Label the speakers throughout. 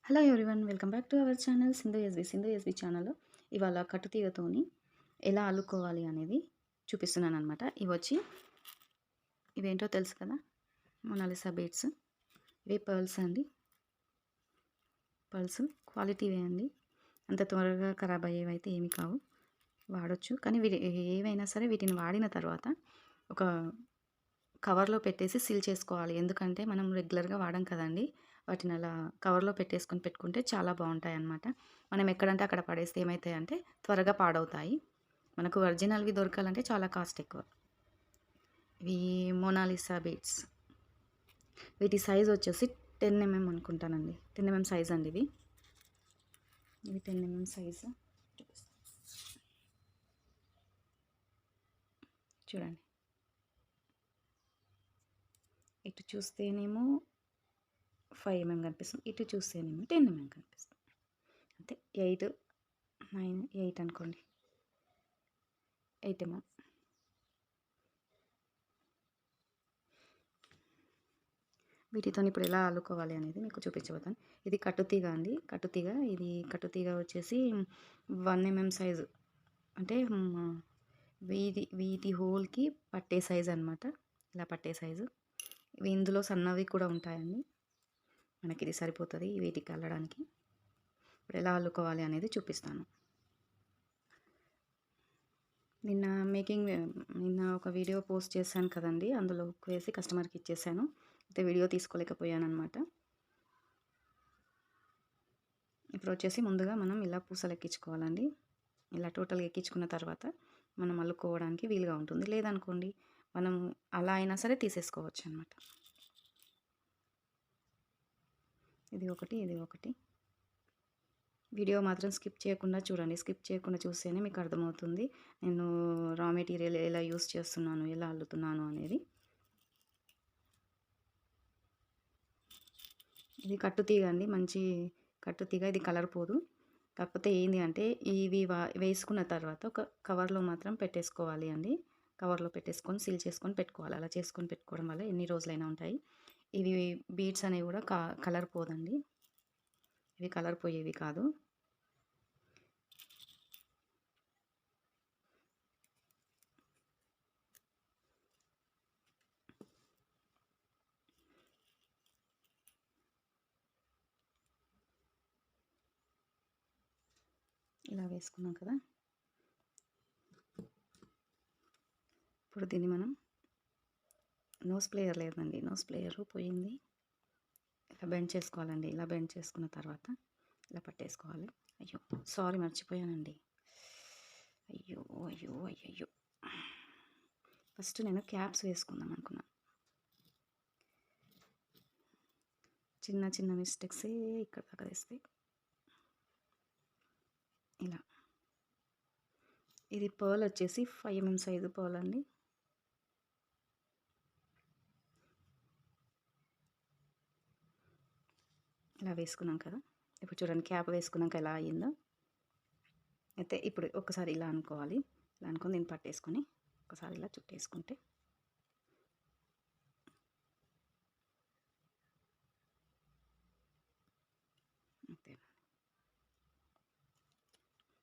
Speaker 1: Hello everyone, welcome back to our channel Sindhu SB ఛానల్లో ఇవాళ కట్టుతీగతోని ఎలా అల్లుకోవాలి అనేది చూపిస్తున్నాను అనమాట. ఇవేంటో తెలుసు కదా, మొనాలిసా బీడ్స్. ఇవి పర్ల్స్ అండి. పర్ల్స్ క్వాలిటీవే అండి, అంత త్వరగా ఖరాబ్ అయ్యేవి అయితే ఏమి కావు, వాడచ్చు. కానీ ఏవైనా సరే వీటిని వాడిన తర్వాత ఒక కవర్లో పెట్టేసి సీల్ చేసుకోవాలి. ఎందుకంటే మనం రెగ్యులర్గా వాడం కదండి, వాటిని అలా కవర్లో పెట్టేసుకొని పెట్టుకుంటే చాలా బాగుంటాయి అన్నమాట. మనం ఎక్కడంటే అక్కడ పడేస్తే ఏమవుతాయంటే త్వరగా పాడవుతాయి. మనకు ఒరిజినల్వి దొరకాలంటే చాలా కాస్ట్ ఎక్కువ. ఇవి మోనాలిసా బీడ్స్. వీటి సైజ్ వచ్చేసి 10 mm అనుకుంటానండి. 10 mm సైజ్ అండి ఇవి 10 mm సైజు. చూడండి, ఇటు చూస్తేనేమో 5 mm కనిపిస్తుంది, ఇటు చూస్తేనేమో 10 mm కనిపిస్తుంది. అంటే 8, 9, 8 అనుకోండి, 8 mm. వీటితో ఇప్పుడు ఎలా అల్లుకోవాలి అనేది మీకు చూపించబోతాను. ఇది కట్టుతీగ అండి. కట్టుతీగ వచ్చేసి 1 mm సైజు, అంటే వీటి హోల్కి పట్టే సైజు అనమాట. ఇలా పట్టే సైజు. ఇవి ఇందులో సన్నవి కూడా ఉంటాయండి. మనకి ఇది సరిపోతుంది వీటికి అల్లడానికి. ఇప్పుడు ఎలా అల్లుకోవాలి అనేది చూపిస్తాను. నిన్న ఒక వీడియో పోస్ట్ చేశాను కదండి, అందులో వేసి కస్టమర్కి ఇచ్చేసాను. అయితే వీడియో తీసుకోలేకపోయాను అనమాట. ఇప్పుడు వచ్చేసి ముందుగా మనం ఇలా పూసలు ఎక్కించుకోవాలండి. ఇలా టోటల్గా ఎక్కించుకున్న తర్వాత మనం అల్లుకోవడానికి వీలుగా ఉంటుంది. లేదనుకోండి, మనం అలా అయినా సరే తీసేసుకోవచ్చు అనమాట. ఇది ఒకటి. వీడియో మాత్రం స్కిప్ చేయకుండా చూడండి. స్కిప్ చేయకుండా చూస్తేనే మీకు అర్థమవుతుంది నేను రా మెటీరియల్ ఎలా యూస్ చేస్తున్నాను, ఎలా అల్లుతున్నాను అనేది. ఇది కట్టుతీగ అండి, మంచి కట్టుతీగ. ఇది కలర్ పోదు. కాకపోతే ఏంటి అంటే ఇవి వేసుకున్న తర్వాత ఒక కవర్లో మాత్రం పెట్టేసుకోవాలి అండి. కవర్లో పెట్టేసుకొని సీల్ చేసుకొని పెట్టుకోవాలి. అలా చేసుకొని పెట్టుకోవడం వల్ల ఎన్ని రోజులైనా ఉంటాయి. ఇవి బీడ్స్ అనేవి కూడా కలర్ పోదండి. ఇవి కలర్ పోయేవి కాదు. ఇలా వేసుకున్నాం కదా, ఇప్పుడు దీన్ని మనం నోస్ ప్లేయర్ లేదండి, నోస్ ప్లేయర్ పోయింది. ఇలా బెండ్ చేసుకోవాలండి. ఇలా బెండ్ చేసుకున్న తర్వాత ఇలా పట్టేసుకోవాలి. అయ్యో సారీ, మర్చిపోయానండి. అయ్యో. ఫస్ట్ నేను క్యాప్స్ వేసుకుందాం అనుకున్నాను. చిన్న మిస్టేక్సే ఇక్కడ దాకా వేస్తాయి. ఇలా ఇది పర్ల్ వచ్చేసి 5 mm సైజు పర్ల్ అండి. ఇలా వేసుకున్నాం కదా, ఇప్పుడు చూడండి క్యాప్ వేసుకున్నాక ఎలా అయ్యిందో. అయితే ఇప్పుడు ఒకసారి ఇలా అనుకోవాలి. ఇలా అనుకొని దీన్ని పట్టేసుకొని ఒకసారి ఇలా చుట్టేసుకుంటే అంతే.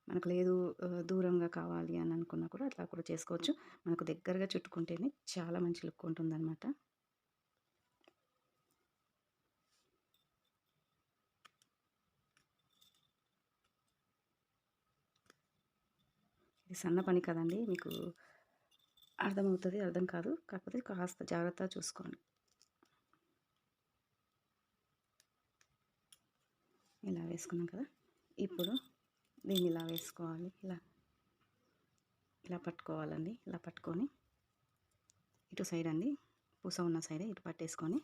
Speaker 1: మనకు లేదు దూరంగా కావాలి అని అనుకున్నా కూడా అట్లా కూడా చేసుకోవచ్చు. మనకు దగ్గరగా చుట్టుకుంటేనే చాలా మంచి లుక్ ఉంటుందన్నమాట. ఇది సన్న పని కదండి, మీకు అర్థమవుతుంది, అర్థం కాదు. కాకపోతే కాస్త జాగ్రత్తగా చూసుకోండి. ఇలా వేసుకున్నాం కదా, ఇప్పుడు దీన్ని ఇలా వేసుకోవాలి. ఇలా పట్టుకోవాలండి. ఇలా పట్టుకొని ఇటు సైడ్ అండి, పూస ఉన్న సైడ్ ఇటు పట్టేసుకొని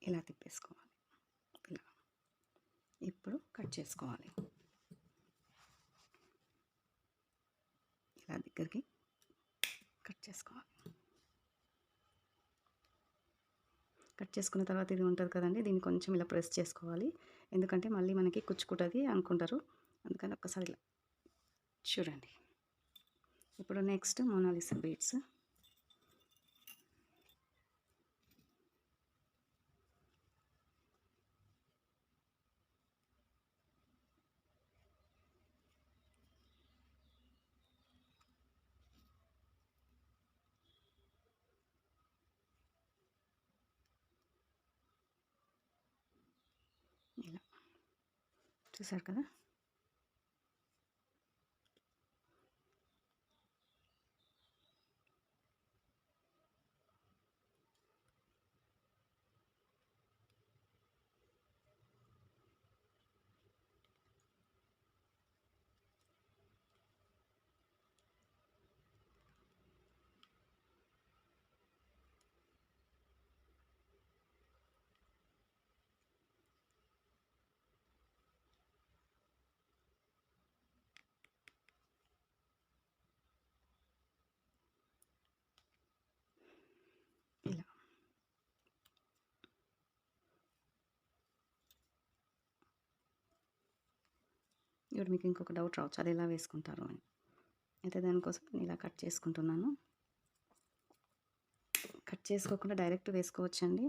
Speaker 1: ఇలా తిప్పేసుకోవాలి. ఇలా ఇప్పుడు కట్ చేసుకోవాలి. ఇలా దగ్గరికి కట్ చేసుకోవాలి. కట్ చేసుకున్న తర్వాత ఇది ఉంటుంది కదండి, దీన్ని కొంచెం ఇలా ప్రెస్ చేసుకోవాలి. ఎందుకంటే మళ్ళీ మనకి కుచ్చుకుంటుంది అనుకుంటారు. అందుకని ఒక్కసారి ఇలా చూడండి. ఇప్పుడు నెక్స్ట్ మోనాలిసా బీడ్స్. ఇలా చూసారు కదా. ఇలా ఇప్పుడు మీకు ఇంకొక డౌట్ రావచ్చు, అది ఎలా వేసుకుంటారు అని. అయితే దానికోసం నేను ఇలా కట్ చేసుకుంటున్నాను. కట్ చేసుకోకుండా డైరెక్ట్ వేసుకోవచ్చండి.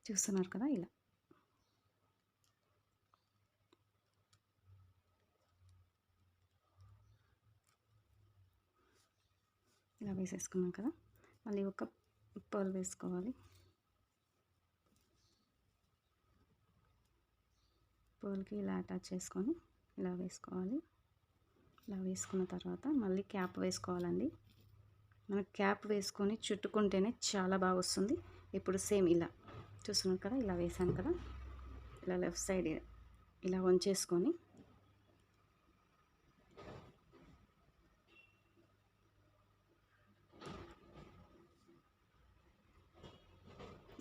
Speaker 1: చూస్తున్నారు కదా, ఇలా ఇలా వేసేసుకున్నాం కదా. మళ్ళీ ఒక పర్ల్ వేసుకోవాలి. పర్ల్కి ఇలా అటాచ్ చేసుకొని ఇలా వేసుకోవాలి. ఇలా వేసుకున్న తర్వాత మళ్ళీ క్యాప్ వేసుకోవాలండి. మనకు క్యాప్ వేసుకొని చుట్టుకుంటేనే చాలా బాగా వస్తుంది. ఇప్పుడు సేమ్ ఇలా చూస్తున్నారు కదా, ఇలా వేసాను కదా, ఇలా లెఫ్ట్ సైడ్ ఇలా వంచేసుకొని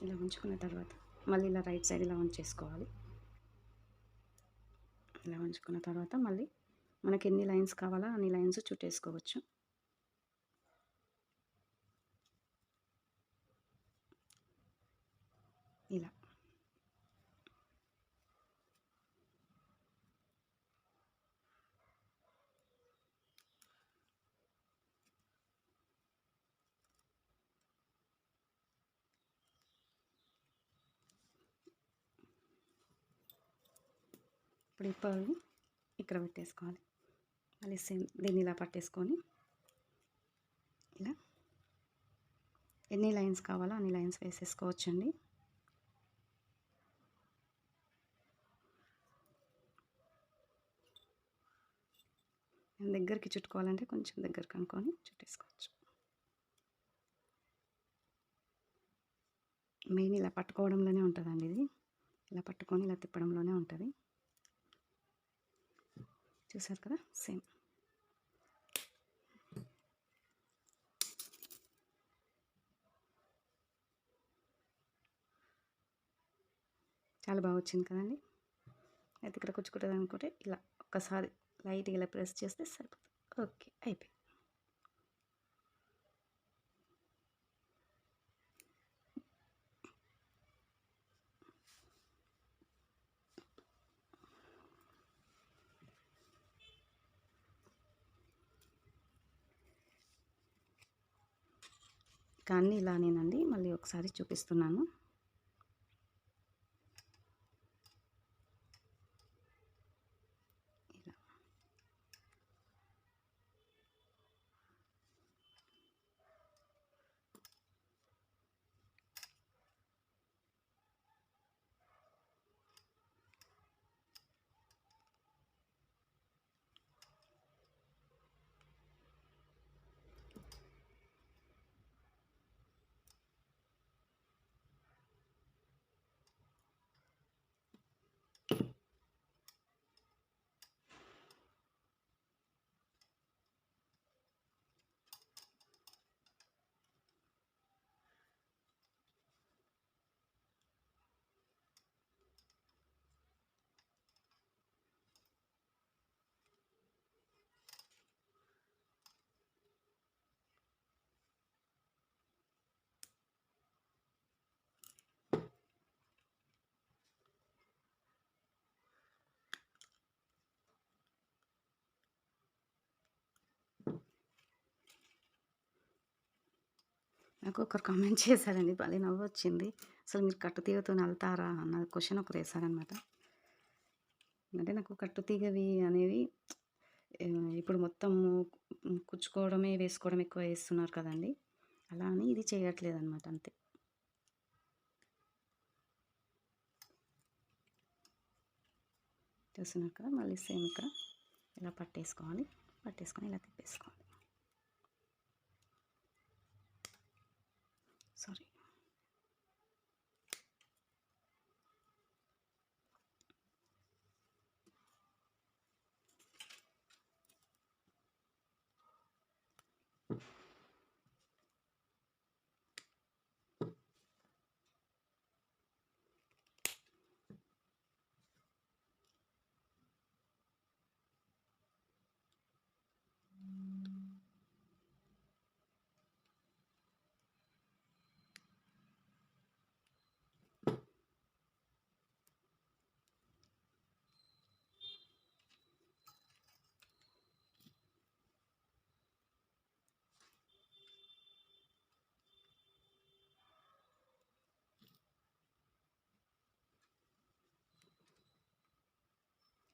Speaker 1: ఇలా ఉంచుకున్న తర్వాత మళ్ళీ ఇలా రైట్ సైడ్ ఇలా వంచేసుకోవాలి. ఇలా ఉంచుకున్న తర్వాత మళ్ళీ మనకి ఎన్ని లైన్స్ కావాలో అన్ని లైన్స్ చుట్టేసుకోవచ్చు. ఇలా ఇప్పుడు ఈ పర్ల్ని ఇక్కడ పెట్టేసుకోవాలి. మళ్ళీ సేమ్ దీన్ని ఇలా పట్టేసుకొని ఇలా ఎన్ని లైన్స్ కావాలో అన్ని లైన్స్ వేసేసుకోవచ్చండి. దగ్గరికి చుట్టుకోవాలంటే కొంచెం దగ్గరకు అనుకొని చుట్టేసుకోవచ్చు. మెయిన్ ఇలా పట్టుకోవడంలోనే ఉంటుందండి, ఇది ఇలా పట్టుకొని ఇలా తిప్పడంలోనే ఉంటుంది. చూసారు కదా, సేమ్ చాలా బాగా వచ్చింది కదండి. అయితే ఇక్కడ కూర్చుకుంటుంది అనుకుంటే ఇలా ఒక్కసారి లైట్గా ఇలా ప్రెస్ చేస్తే సరిపోతుంది. ఓకే, అయిపోయింది. కానీ ఇలానేనండి, మళ్ళీ ఒకసారి చూపిస్తున్నాను. నాకు ఒకరు కామెంట్ చేశారండి. భలే నవ్వొచ్చింది. అసలు మీరు కట్టుతీగతోని అల్లుతారా అన్న క్వెషన్ ఒకరేశారనమాట. అంటే నాకు కట్టుతీగవి అనేవి ఇప్పుడు మొత్తము కుచ్చుకోవడమే, వేసుకోవడం ఎక్కువ ఏస్తున్నారు కదండీ! అలా అని ఇది చేయట్లేదనమాట అంతే. చూస్తున్నారు కదా! మళ్ళీ సేమ్ ఇక్కడ ఇలా పట్టేసుకోవాలి. పట్టేసుకొని ఇలా తిప్పేసుకోవాలి. సారీ.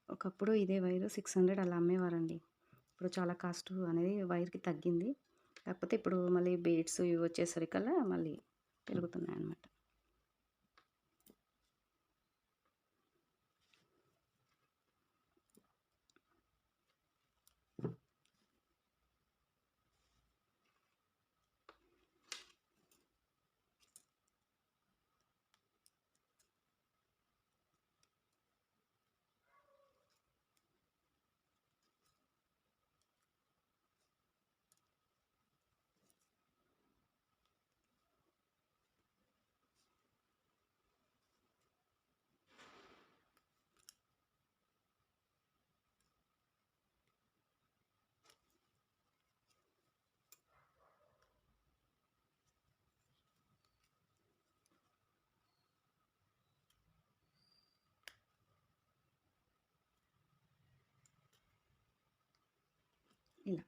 Speaker 1: ఒకప్పుడు ఇదే వైరు 600 అలా అమ్మేవారండి. ఇప్పుడు చాలా కాస్ట్ అనేది వైర్‌కి తగ్గింది. కాకపోతే ఇప్పుడు మళ్ళీ బీడ్స్ ఇవి వచ్చేసరికల్లా మళ్ళీ పెరుగుతున్నాయన్నమాట. ఇలా.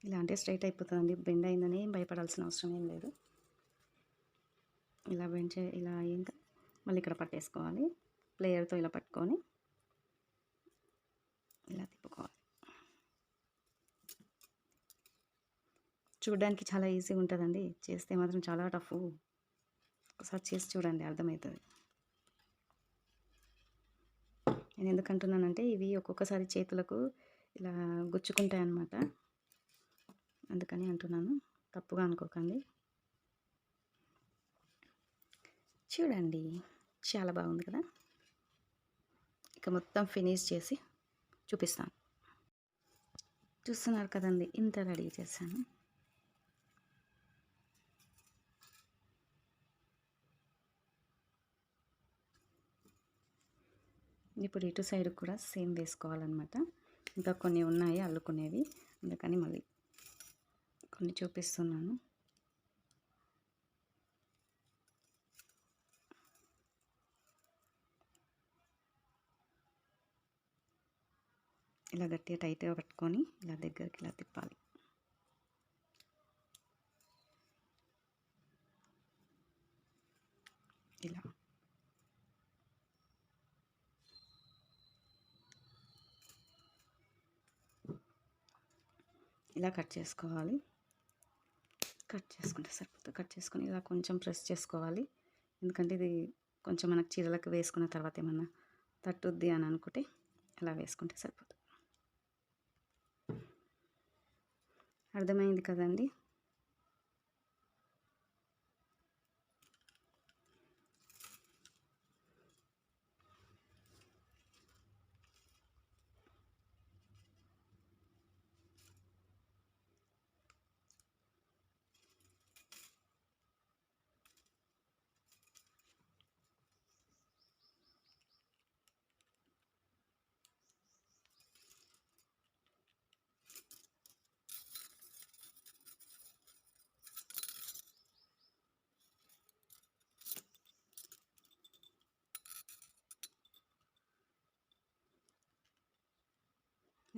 Speaker 1: ఇలా అంటే స్ట్రెయిట్ అయిపోతుందండి. బెండ్ అయిందని ఏం భయపడాల్సిన అవసరం ఏం లేదు. ఇలా ఇలా అయ్యాక మళ్ళీ ఇక్కడ పట్టేసుకోవాలి. ప్లేయర్‌తో ఇలా పట్టుకొని ఇలా తిప్పుకోవాలి. చూడడానికి చాలా ఈజీగా ఉంటుందండి. చేస్తే మాత్రం చాలా టఫ్. ఒకసారి చేసి చూడండి అర్థమవుతుంది. నేను ఎందుకంటున్నానంటే ఇవి ఒక్కొక్కసారి చేతులకు ఇలా గుచ్చుకుంటాయన్నమాట. అందుకని అంటున్నాను. తప్పుగా అనుకోకండి. చూడండి చాలా బాగుంది కదా! ఇక మొత్తం ఫినిష్ చేసి చూపిస్తాను. చూస్తున్నారు కదండి, ఇంత రెడీ చేశాను. ఇప్పుడు ఇటు సైడ్ కూడా సేమ్ వేసుకోవాలన్నమాట. ఇంకా కొన్ని ఉన్నాయి అల్లుకునేవి, అందుకని మళ్ళీ కొన్ని చూపిస్తున్నాను. ఇలా గట్టిగా టైట్గా పట్టుకొని ఇలా దగ్గరికి ఇలా తిప్పాలి. ఇలా ఇలా కట్ చేసుకోవాలి. కట్ చేసుకుంటే సరిపోతుంది. కట్ చేసుకొని ఇలా కొంచెం ప్రెస్ చేసుకోవాలి. ఎందుకంటే ఇది కొంచెం మనకు చీరలకు వేసుకున్న తర్వాత ఏమన్నా తట్టుద్ది అని అనుకుంటే అలా వేసుకుంటే సరిపోతుంది. అర్థమైంది కదండి.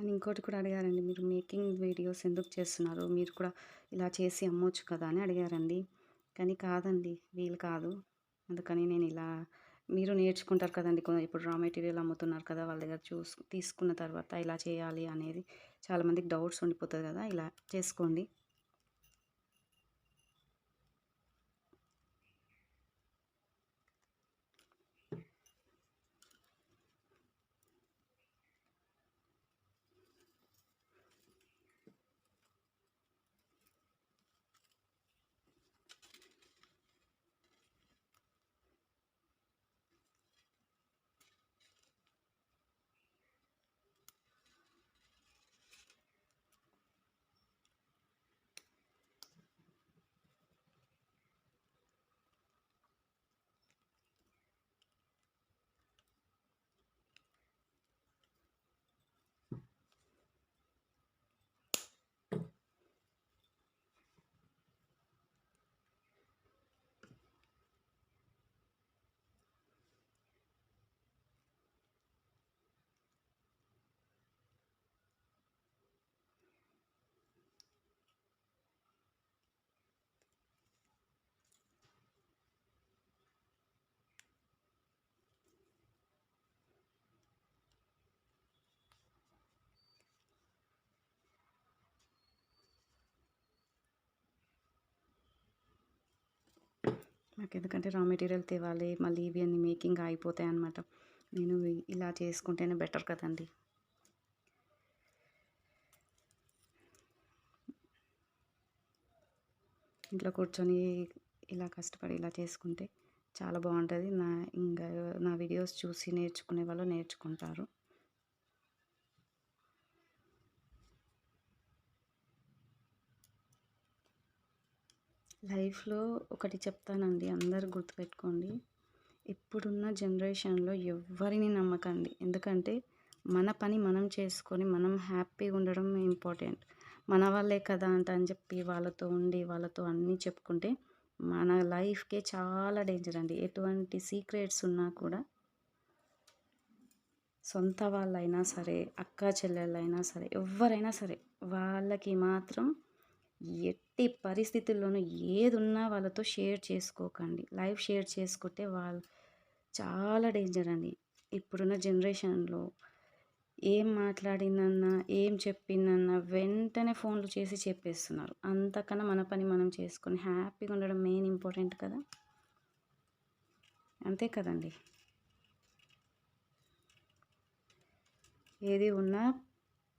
Speaker 1: అండ్ ఇంకోటి కూడా అడిగారండి. మీరు మేకింగ్ వీడియోస్ ఎందుకు చేస్తున్నారు? మీరు కూడా ఇలా చేసి అమ్మొచ్చు కదా అని అడిగారండి. కానీ కాదండి, వీలు కాదు. అందుకని నేను ఇలా మీరు నేర్చుకుంటారు కదండీ! ఇప్పుడు రా మెటీరియల్ అమ్ముతున్నారు కదా! వాళ్ళ దగ్గర తీసుకున్న తర్వాత ఇలా చేయాలి అనేది చాలామందికి డౌట్స్ ఉండిపోతది కదా! ఇలా చేసుకోండి. నాకెందుకంటే రా మెటీరియల్ తేవాలి. మళ్ళీ ఇవి అన్నీ మేకింగ్ అయిపోతాయన్నమాట. నేను ఇలా చేసుకుంటేనే బెటర్ కదండీ! ఇంట్లో కూర్చొని ఇలా కష్టపడి ఇలా చేసుకుంటే చాలా బాగుంటుంది. ఇంకా నా వీడియోస్ చూసి నేర్చుకునే వాళ్ళు నేర్చుకుంటారు. లైఫ్‌లో ఒకటి చెప్తానండి, అందరూ గుర్తుపెట్టుకోండి. ఇప్పుడున్న జనరేషన్‌లో ఎవ్వరిని నమ్మకండి. ఎందుకంటే మన పని మనం చేసుకొని మనం హ్యాపీగా ఉండడం ఇంపార్టెంట్. మన వాళ్ళే కదా అని చెప్పి వాళ్ళతో ఉండి వాళ్ళతో అన్నీ చెప్పుకుంటే మన లైఫ్‌కే చాలా డేంజర్ అండి. ఎటువంటి సీక్రెట్స్ ఉన్నా కూడా సొంత వాళ్ళైనా సరే, అక్కా చెల్లెళ్ళైనా సరే, ఎవ్వరైనా సరే వాళ్ళకి మాత్రం ఎట్టి పరిస్థితుల్లోనూ ఏదున్నా వాళ్ళతో షేర్ చేసుకోకండి. లైఫ్ షేర్ చేసుకుంటే వాళ్ళు చాలా డేంజర్ అండి. ఇప్పుడున్న జనరేషన్‌లో ఏం మాట్లాడిందన్నా, ఏం చెప్పిందన్నా వెంటనే ఫోన్‌లు చేసి చెప్పేస్తున్నారు. అంతకన్నా మన పని మనం చేసుకొని హ్యాపీగా ఉండడం మెయిన్ ఇంపార్టెంట్ కదా! అంతే కదండీ! ఏది ఉన్నా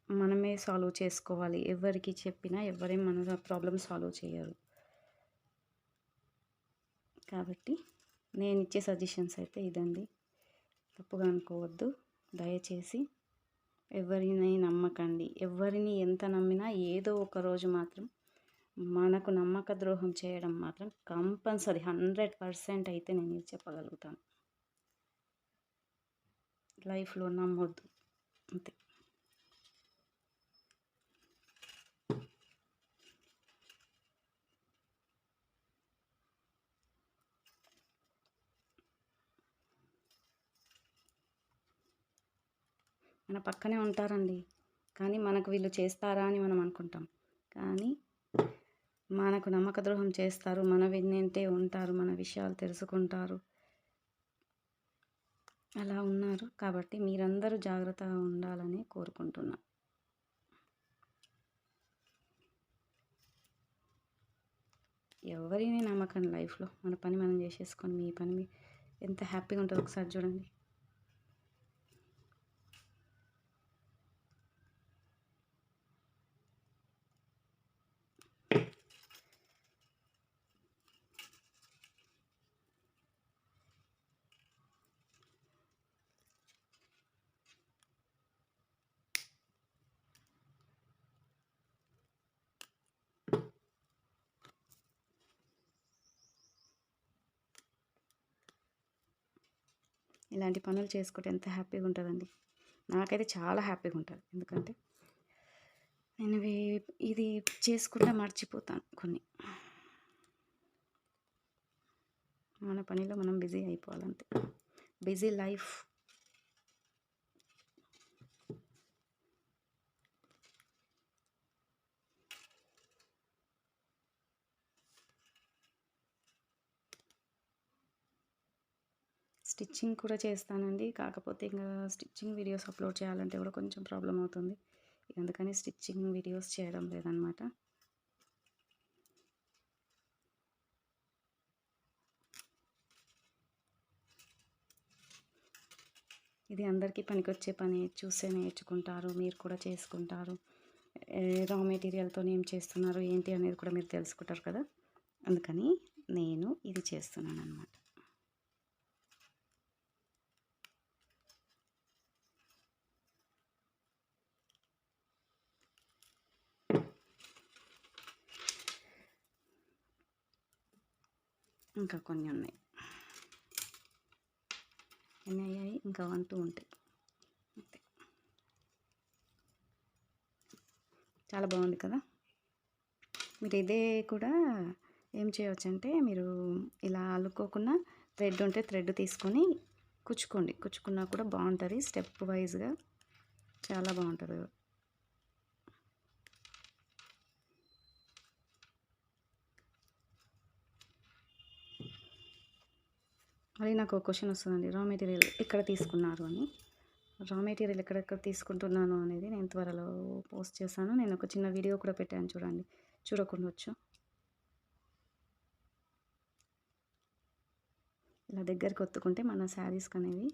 Speaker 1: మనమే సాల్వ్ చేసుకోవాలి. ఎవరికి చెప్పినా ఎవ్వరేం మన ప్రాబ్లమ్ సాల్వ్ చేయరు. కాబట్టి నేనిచ్చే సజెషన్స్ అయితే ఇదండి. తప్పుగా అనుకోవద్దు. దయచేసి ఎవరిని నమ్మకండి. ఎవరిని ఎంత నమ్మినా ఏదో ఒక రోజు మాత్రం మనకు నమ్మక ద్రోహం చేయడం మాత్రం కంపల్సరీ 100% అయితే నేను ఇది చెప్పగలుగుతాను. లైఫ్‌లో నమ్మొద్దు అంతే. మన పక్కనే ఉంటారండి. కానీ మనకు వీళ్ళు చేస్తారా అని మనం అనుకుంటాం. కానీ మనకు నమ్మక ద్రోహం చేస్తారు. మన వెన్నంటే ఉంటారు. మన విషయాలు తెలుసుకుంటారు. అలా ఉన్నారు. కాబట్టి మీరందరూ జాగ్రత్తగా ఉండాలని కోరుకుంటున్నా. ఎవరిని నమ్మకండి లైఫ్‌లో. మన పని మనం చేసేసుకొని మీ పని ఎంత హ్యాపీగా ఉంటదో ఒకసారి చూడండి. ఇలాంటి పనులు చేసుకుంటే ఎంత హ్యాపీగా ఉంటుందండి. నాకైతే చాలా హ్యాపీగా ఉంటుంది. ఎందుకంటే నేను ఇది చేసుకుంటా మర్చిపోతాను కొన్ని. మన పనిలో మనం బిజీ అయిపోవాలంతే. బిజీ లైఫ్ స్టిచ్చింగ్ కూడా చేస్తానండి. కాకపోతే ఇంగా స్టిచ్చింగ్ వీడియోస్ అప్‌లోడ్ చేయాలంటే కూడా కొంచెం ప్రాబ్లమ్ అవుతుంది. అందుకని స్టిచ్చింగ్ వీడియోస్ చేయడం లేదనమాట. ఇది అందరికీ పనికొచ్చే పనే. చూసే నేర్చుకుంటారు. మీరు కూడా చేసుకుంటారు. రా మెటీరియల్‌తోని ఏం చేస్తున్నారు, ఏంటి అనేది కూడా మీరు తెలుసుకుంటారు కదా! అందుకని నేను ఇది చేస్తున్నాననమాట. ఇంకా కొన్ని ఉన్నాయి. ఎన్ని అయ్యాయి? ఇంకా 1, 2 ఉంటాయి. అంతే. చాలా బాగుంది కదా! మీరు ఇదే కూడా ఏం చేయవచ్చంటే, మీరు ఇలా అల్లుకోకుండా థ్రెడ్ ఉంటే థ్రెడ్ తీసుకొని కుచ్చుకోండి. కుచ్చుకున్నా కూడా బాగుంటుంది. స్టెప్ వైజ్‌గా చాలా బాగుంటుంది. మళ్ళీ నాకు ఒక క్వశ్చన్ వస్తుందండి. రా మెటీరియల్ ఎక్కడ తీసుకున్నారు అని. రా మెటీరియల్ ఎక్కడెక్కడ తీసుకుంటున్నాను అనేది నేను త్వరలో పోస్ట్ చేశాను. నేను ఒక చిన్న వీడియో కూడా పెట్టాను చూడండి. చూడకుండొచ్చు. ఇలా దగ్గరికి ఒత్తుకుంటే మన శారీస్కి అనేవి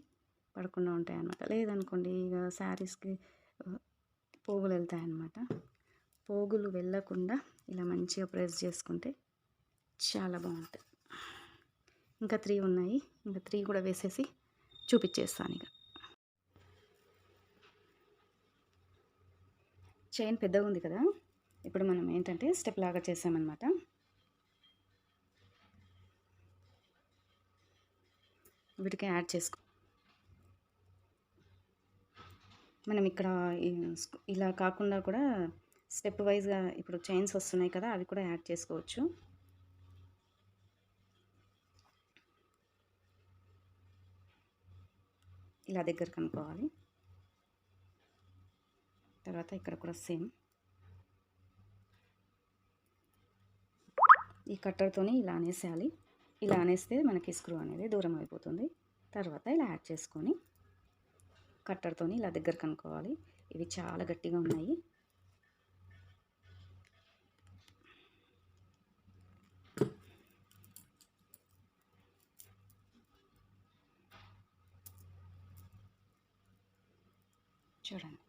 Speaker 1: పడకుండా ఉంటాయి అన్నమాట. లేదనుకోండి ఇక శారీస్కి పోగులు వెళ్తాయన్నమాట. పోగులు వెళ్ళకుండా ఇలా మంచిగా ప్రెస్ చేసుకుంటే చాలా బాగుంటుంది. ఇంకా 3 ఉన్నాయి. ఇంకా 3 కూడా వేసేసి చూపించేస్తాను ఇక. చైన్ పెద్దగా ఉంది కదా! ఇప్పుడు మనం ఏంటంటే స్టెప్ లాగా చేసామన్నమాట. వీటికి యాడ్ చేసుకో. మనం ఇక్కడ ఇలా కాకుండా కూడా స్టెప్ వైజ్‌గా ఇప్పుడు చైన్స్ వస్తున్నాయి కదా! అవి కూడా యాడ్ చేసుకోవచ్చు. ఇలా దగ్గరకు అనుకోవాలి. తర్వాత ఇక్కడ కూడా సేమ్. ఈ కట్టర్‌తోని ఇలా అనేసేయాలి. ఇలా అనేస్తే మనకి స్క్రూ అనేది దూరం అయిపోతుంది. తర్వాత ఇలా యాడ్ చేసుకొని కట్టర్‌తోని ఇలా దగ్గరకు అనుకోవాలి. ఇవి చాలా గట్టిగా ఉన్నాయి. చూడండి.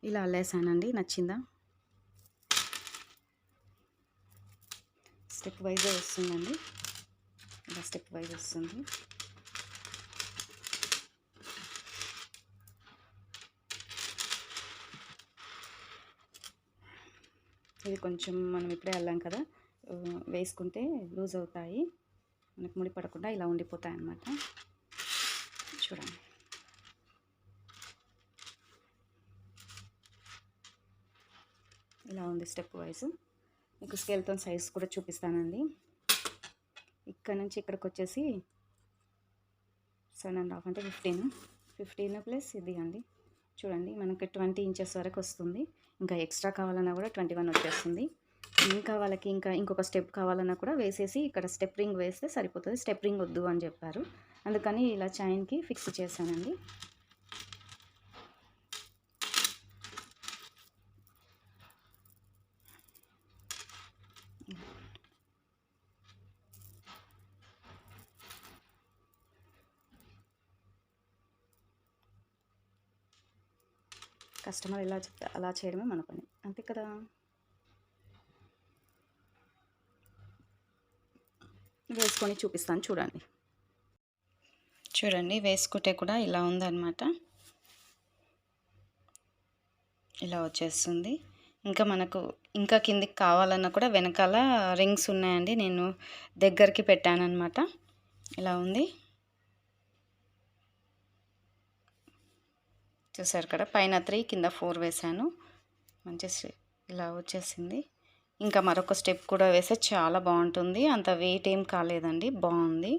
Speaker 1: ఇలా అల్లేసానండి. నచ్చిందా? స్టెప్ వైజ్‌గా వస్తుందండి. ఇలా స్టెప్ వైజ్ వస్తుంది. ఇది కొంచెం మనం ఇప్పుడే అల్లాం కదా! వేసుకుంటే లూజ్ అవుతాయి. మనకు ముడి పడకుండా ఇలా ఉండిపోతాయి అన్నమాట. చూడండి. ఇలా ఉంది స్టెప్ వైజ్. మీకు స్కేల్‌తో సైజ్ కూడా చూపిస్తానండి. ఇక్కడ నుంచి ఇక్కడికి వచ్చేసి 7.5 అంటే 15. 15 ప్లస్ ఇది అండి. చూడండి మనకి 20 ఇంచెస్ వరకు వస్తుంది. ఇంకా ఎక్స్ట్రా కావాలన్నా కూడా 21 వచ్చేస్తుంది. ఇంకా వాళ్ళకి ఇంకొక స్టెప్ కావాలన్నా కూడా వేసేసి ఇక్కడ స్టెప్ రింగ్ వేస్తే సరిపోతుంది. స్టెప్ రింగ్ వద్దు అని చెప్పారు. అందుకని ఇలా చైన్కి ఫిక్స్ చేశానండి. కస్టమర్ ఎలా చెప్తే అలా చేయడమే మన పని, అంతే కదా. వేసుకొని చూపిస్తాను చూడండి. చూడండి వేసుకుంటే కూడా ఇలా ఉందన్నమాట. ఇలా వచ్చేస్తుంది. ఇంకా మనకు ఇంకా కిందికి కావాలన్నా కూడా వెనకాల రింగ్స్ ఉన్నాయండి. నేను దగ్గరికి పెట్టానన్నమాట. ఇలా ఉంది. చూసారు కదా, పైన 3 కింద 4 వేసాను. మంచి ఇలా వచ్చేసింది. ఇంకా మరొక స్టెప్ కూడా వేస్తే చాలా బాగుంటుంది. అంత వెయిట్ ఏం కాలేదండి, బాగుంది.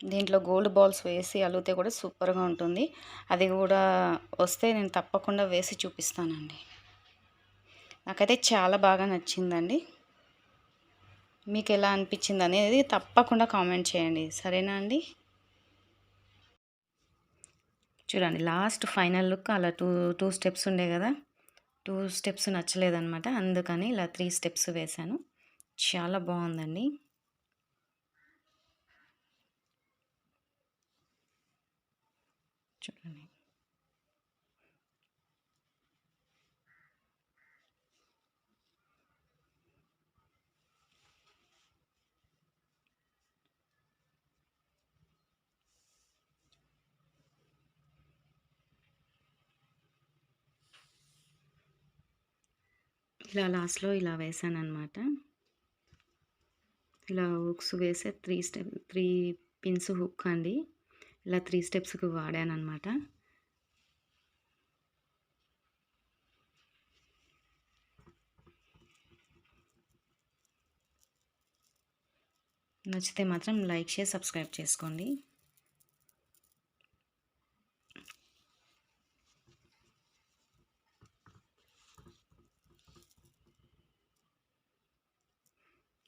Speaker 1: దీంట్లో గోల్డ్ బాల్స్ వేసి అలిగితే కూడా సూపర్గా ఉంటుంది. అది కూడా వస్తే నేను తప్పకుండా వేసి చూపిస్తానండి. నాకైతే చాలా బాగా నచ్చిందండి. మీకు ఎలా అనిపించింది అనేది తప్పకుండా కామెంట్ చేయండి, సరేనా అండి? చూడండి, లాస్ట్ ఫైనల్ లుక్ అలా టూ స్టెప్స్ ఉండే కదా, 2 స్టెప్స్ నచ్చలేదనమాట. అందుకని ఇలా 3 స్టెప్స్ వేశాను. చాలా బాగుందండి. చూడండి, ఇలా లాస్ట్లో ఇలా వేసాను అనమాట. ఇలా హుక్స్ వేసే 3 పిన్స్ హుక్ అండి. ఇలా 3 స్టెప్స్కి వాడాను అనమాట. నచ్చితే మాత్రం లైక్ చేసి సబ్స్క్రైబ్ చేసుకోండి.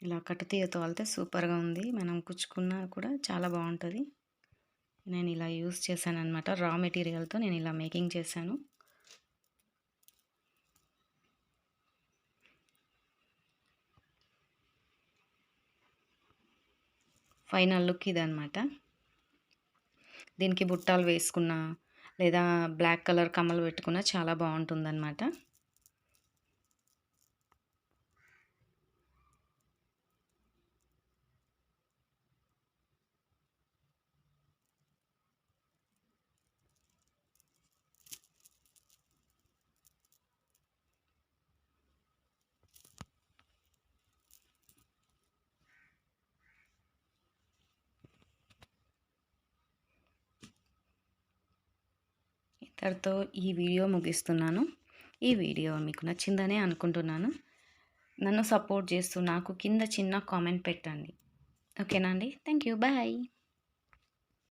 Speaker 1: ఇలా కట్టుతీగతో వాళ్తే సూపర్గా ఉంది. మనం కుచ్చుకున్నా కూడా చాలా బాగుంటుంది. నేను ఇలా యూస్ చేశాను అనమాట. రా మెటీరియల్తో నేను ఇలా మేకింగ్ చేశాను. ఫైనల్ లుక్ ఇదనమాట. దీనికి బుట్టాలు వేసుకున్నా లేదా బ్లాక్ కలర్ కమ్మలు పెట్టుకున్నా చాలా బాగుంటుందన్నమాట. ఇంతటితో ఈ వీడియో ముగిస్తున్నాను. ఈ వీడియో మీకు నచ్చిందనే అనుకుంటున్నాను. నన్ను సపోర్ట్ చేస్తూ నాకు కింద చిన్న కామెంట్ పెట్టండి. ఓకేనా అండి? Thank you. బాయ్.